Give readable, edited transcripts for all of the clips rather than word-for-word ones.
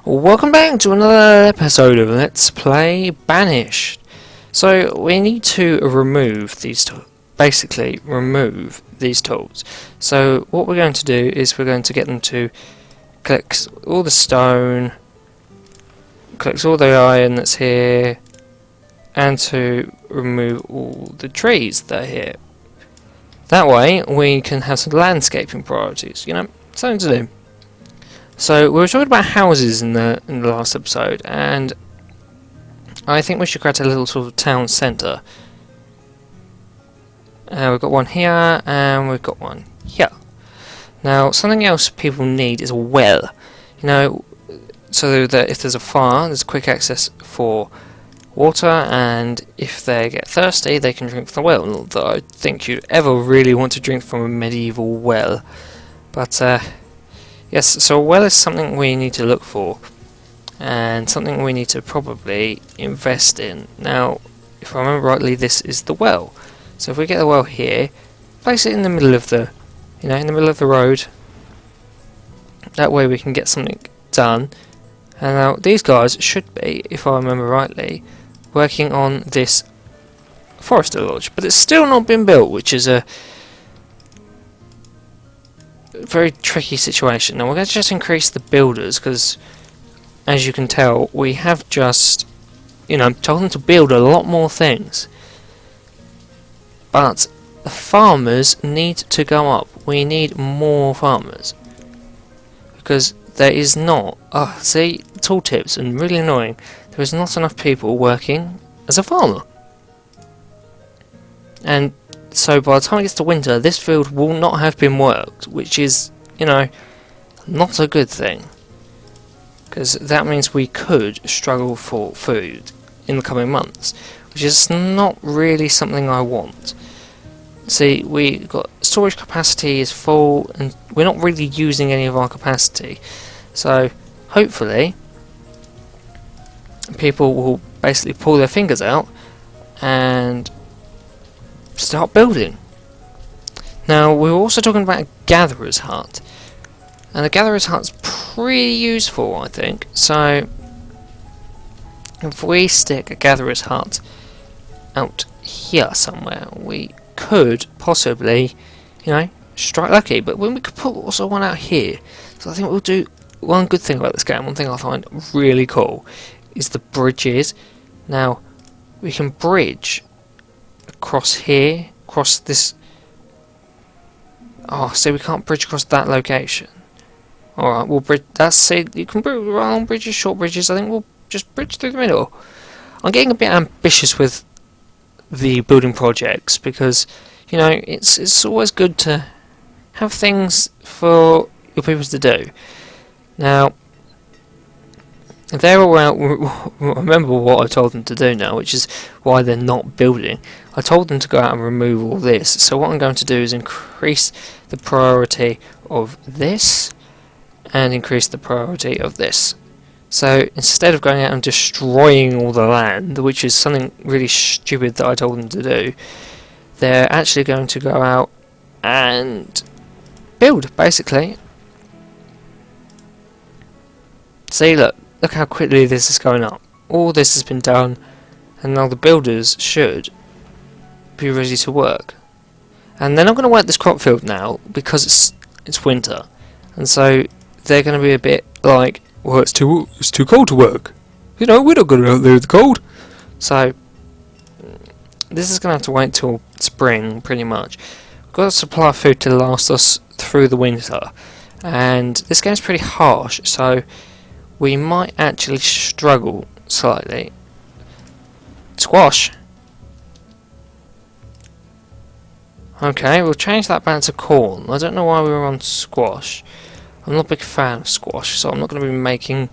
Welcome back to another episode of Let's Play Banished. So we need to remove these basically remove these tools. So what we're going to do is we're going to get them to collect all the stone, collect all the iron that's here, and to remove all the trees that are here. That way we can have some landscaping priorities, you know, something to do. So we were talking about houses in the last episode, and I think we should create a little sort of town centre. We've got one here, and we've got one here. Now, something else people need is a well. You know, so that if there's a fire, there's quick access for water, and if they get thirsty, they can drink from the well. Not that I think you'd ever really want to drink from a medieval well, but yes, so a well is something we need to look for, and something we need to probably invest in. Now, if I remember rightly, this is the well. So if we get the well here, place it in the middle of the, in the middle of the road. That way we can get something done. And now these guys should be, if I remember rightly, working on this forester lodge, but it's still not been built, which is a very tricky situation. Now we're going to just increase the builders because, as you can tell, we have just, told them to build a lot more things. But the farmers need to go up. We need more farmers because there is not. See, tooltips and really annoying. There is not enough people working as a farmer, and so by the time it gets to winter, this field will not have been worked, which is, not a good thing. Because that means we could struggle for food in the coming months, which is not really something I want. See, we got storage capacity is full, and we're not really using any of our capacity. So, hopefully, people will basically pull their fingers out and start building. Now, we were also talking about a gatherer's hut, and the gatherer's hut's pretty useful, I think. So if we stick a gatherer's hut out here somewhere, we could possibly, strike lucky. But when we could put also one out here, so I think we'll do one good thing about this game. One thing I find really cool is the bridges. Now we can bridge across here, across this. Oh, so we can't bridge across that location. Alright, we'll bridge. That's it. You can bridge long bridges, short bridges. I think we'll just bridge through the middle. I'm getting a bit ambitious with the building projects because, it's always good to have things for your people to do. Now, they're all out. Remember what I told them to do now, which is why they're not building. I told them to go out and remove all this. So what I'm going to do is increase the priority of this and increase the priority of this. So instead of going out and destroying all the land, which is something really stupid that I told them to do, they're actually going to go out and build, basically. See, look how quickly this is going up. All this has been done, and now the builders should be ready to work. And they're not going to work this crop field now because it's winter, and so they're going to be a bit like, well, it's too cold to work. We're not going out there in the cold. So this is going to have to wait till spring, pretty much. We've got to supply food to last us through the winter, and this game's pretty harsh, so we might actually struggle slightly. Squash. Okay, we'll change that back to corn. I don't know why we were on squash. I'm not a big fan of squash, so I'm not going to be making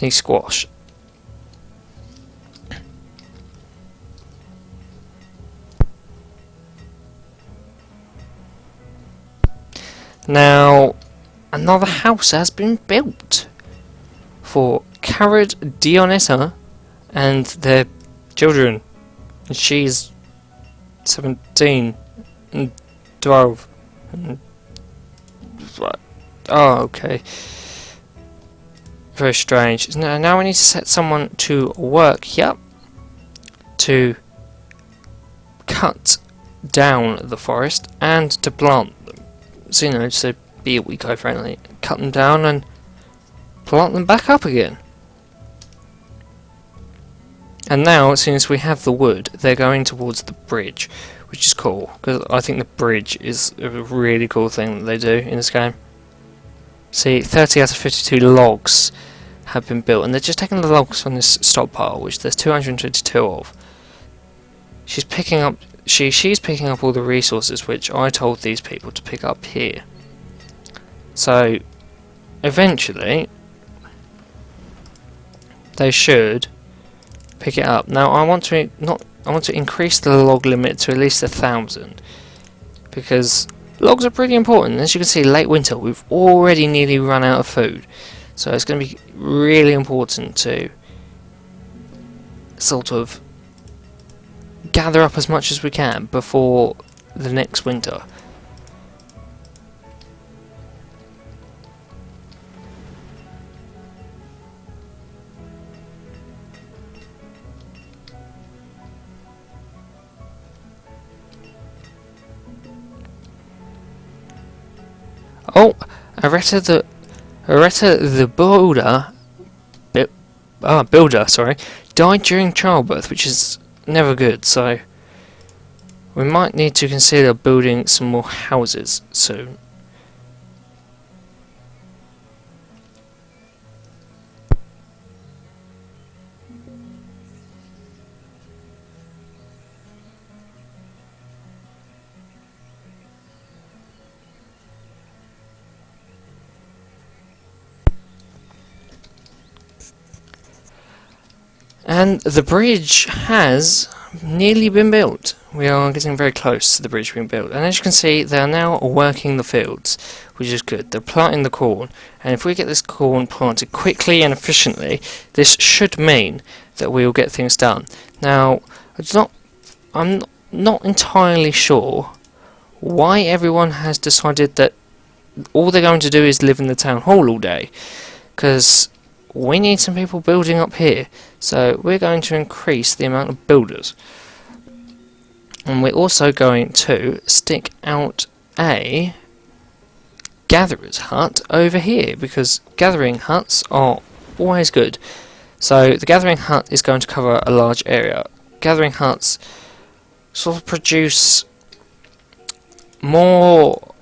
any squash. Now, another house has been built for Carrot Dionessa and their children. And she's 17 and 12 and Right. Oh, okay. Very strange. Now we need to set someone to work here to cut down the forest and to plant them. So, you know, to be eco-friendly. Cut them down and plant them back up again. And now, as soon as we have the wood, they're going towards the bridge, which is cool, because I think the bridge is a really cool thing that they do in this game. See, 30 out of 52 logs have been built, and they're just taking the logs from this stockpile, which there's 222 of. She's picking up all the resources which I told these people to pick up here. So eventually they should pick it up. Now I want to increase the log limit to at least 1,000, because logs are pretty important. As you can see, late winter, we've already nearly run out of food, so it's going to be really important to sort of gather up as much as we can before the next winter. Oh, Areta the builder, sorry, died during childbirth, which is never good, so we might need to consider building some more houses soon. And the bridge has nearly been built. We are getting very close to the bridge being built. And as you can see, they are now working the fields, which is good. They're planting the corn. And if we get this corn planted quickly and efficiently, this should mean that we will get things done. Now, I'm not entirely sure why everyone has decided that all they're going to do is live in the town hall all day. Because we need some people building up here, so we're going to increase the amount of builders. And we're also going to stick out a gatherer's hut over here, because gathering huts are always good. So the gathering hut is going to cover a large area. Gathering huts sort of produce more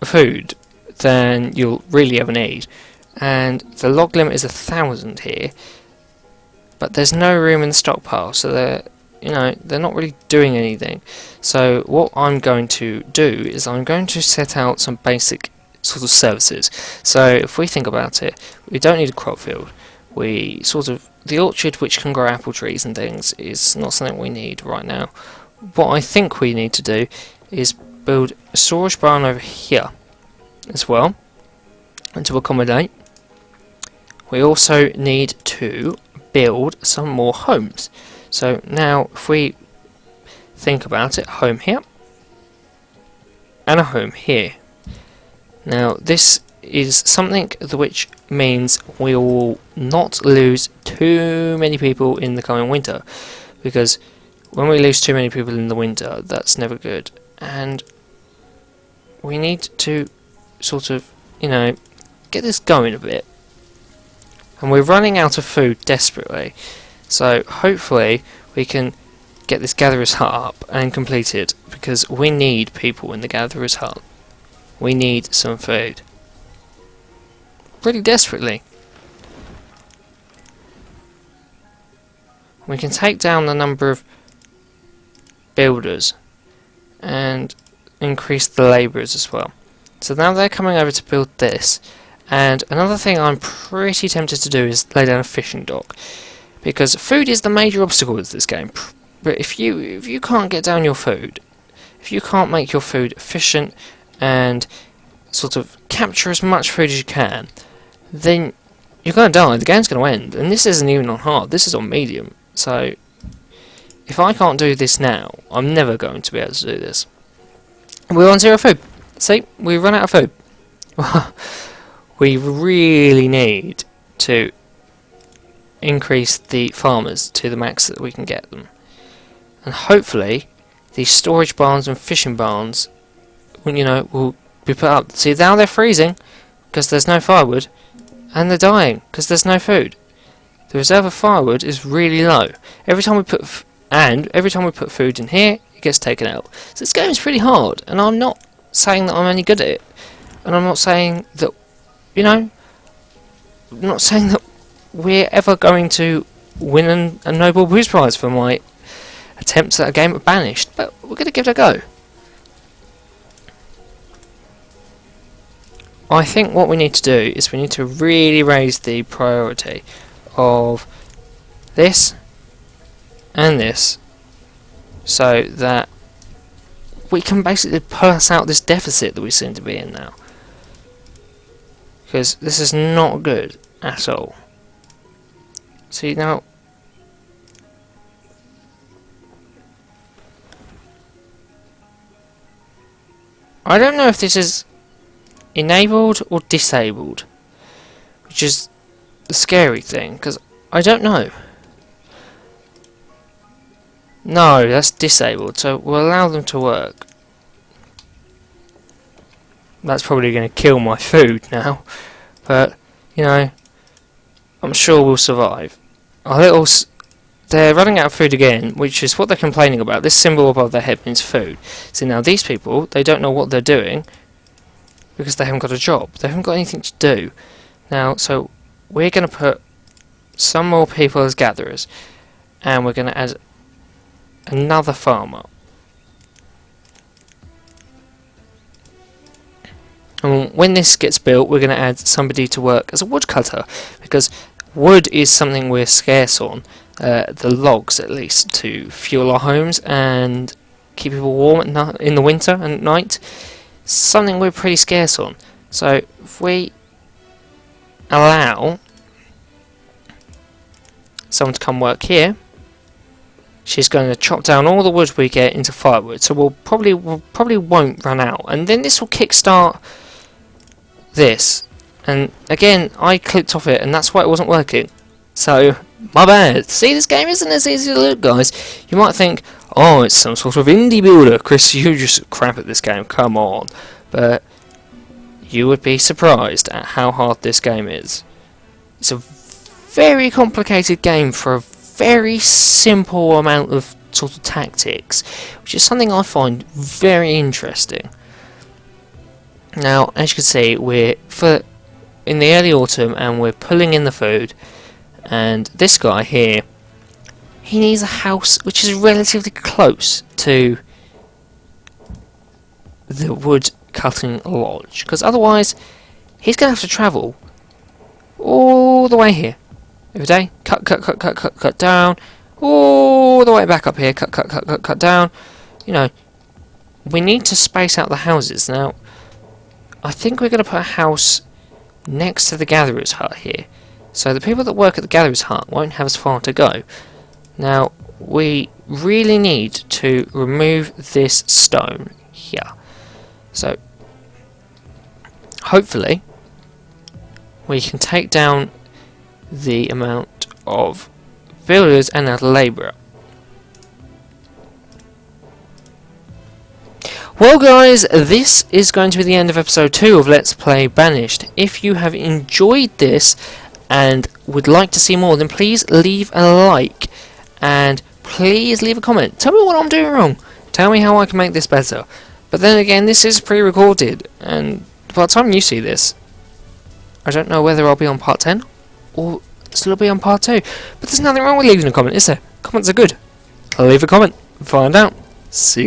food than you'll really ever need. And the log limit is 1,000 here, but there's no room in the stockpile, so they're not really doing anything. So what I'm going to do is I'm going to set out some basic sort of services. So if we think about it, we don't need a crop field. The orchard, which can grow apple trees and things, is not something we need right now. What I think we need to do is build a storage barn over here as well, and to accommodate. We also need to build some more homes. So now if we think about it, home here and a home here. Now this is something which means we will not lose too many people in the coming winter, because when we lose too many people in the winter, that's never good. And we need to sort of, get this going a bit. And we're running out of food desperately, so hopefully we can get this gatherer's hut up and completed, because we need people in the gatherer's hut. We need some food pretty desperately. We can take down the number of builders and increase the labourers as well. So now they're coming over to build this. And another thing I'm pretty tempted to do is lay down a fishing dock, because food is the major obstacle with this game. But if you can't get down your food, if you can't make your food efficient and sort of capture as much food as you can, then you're going to die. The game's going to end. And this isn't even on hard, this is on medium. So if I can't do this now, I'm never going to be able to do this. We're on 0 food. See, we've run out of food. We really need to increase the farmers to the max that we can get them. And hopefully these storage barns and fishing barns, will be put up. See, now they're freezing because there's no firewood, and they're dying because there's no food. The reserve of firewood is really low. Every time we put food in here, it gets taken out. So this game is pretty hard, and I'm not saying that I'm any good at it, and I'm not saying that, I'm not saying that we're ever going to win a Nobel Boost Prize for my attempts at a game of Banished, but we're going to give it a go. I think what we need to do is we need to really raise the priority of this and this, so that we can basically purse out this deficit that we seem to be in now, because this is not good at all. See, now I don't know if this is enabled or disabled, which is the scary thing, because I don't know. No, that's disabled, so we'll allow them to work. That's probably going to kill my food now, but I'm sure we'll survive. They're running out of food again, which is what they're complaining about. This symbol above their head means food. So now these people, they don't know what they're doing because they haven't got a job. They haven't got anything to do. Now, so we're going to put some more people as gatherers, and we're going to add another farmer. And when this gets built, we're going to add somebody to work as a woodcutter, because wood is something we're scarce on. The logs, at least, to fuel our homes and keep people warm in the winter and at night. Something we're pretty scarce on. So if we allow someone to come work here, she's going to chop down all the wood we get into firewood. So we'll probably won't run out, and then this will kickstart this. And again, I clicked off it, and that's why it wasn't working. So my bad. See, this game isn't as easy to look, guys. You might think, oh, it's some sort of indie builder. Chris, you just crap at this game. Come on. But you would be surprised at how hard this game is. It's a very complicated game for a very simple amount of sort of tactics, which is something I find very interesting. Now, as you can see, we're in the early autumn, and we're pulling in the food. And this guy here, he needs a house which is relatively close to the wood cutting lodge, because otherwise he's going to have to travel all the way here every day. Cut down, all the way back up here. Cut down. We need to space out the houses. Now, I think we're going to put a house next to the gatherer's hut here, so the people that work at the gatherer's hut won't have as far to go. Now, we really need to remove this stone here. So, hopefully, we can take down the amount of builders and a labourer. Well, guys, this is going to be the end of episode 2 of Let's Play Banished. If you have enjoyed this and would like to see more, then please leave a like and please leave a comment. Tell me what I'm doing wrong. Tell me how I can make this better. But then again, this is pre-recorded, and by the time you see this, I don't know whether I'll be on part 10 or still be on part 2. But there's nothing wrong with leaving a comment, is there? Comments are good. Leave a comment and find out. See you.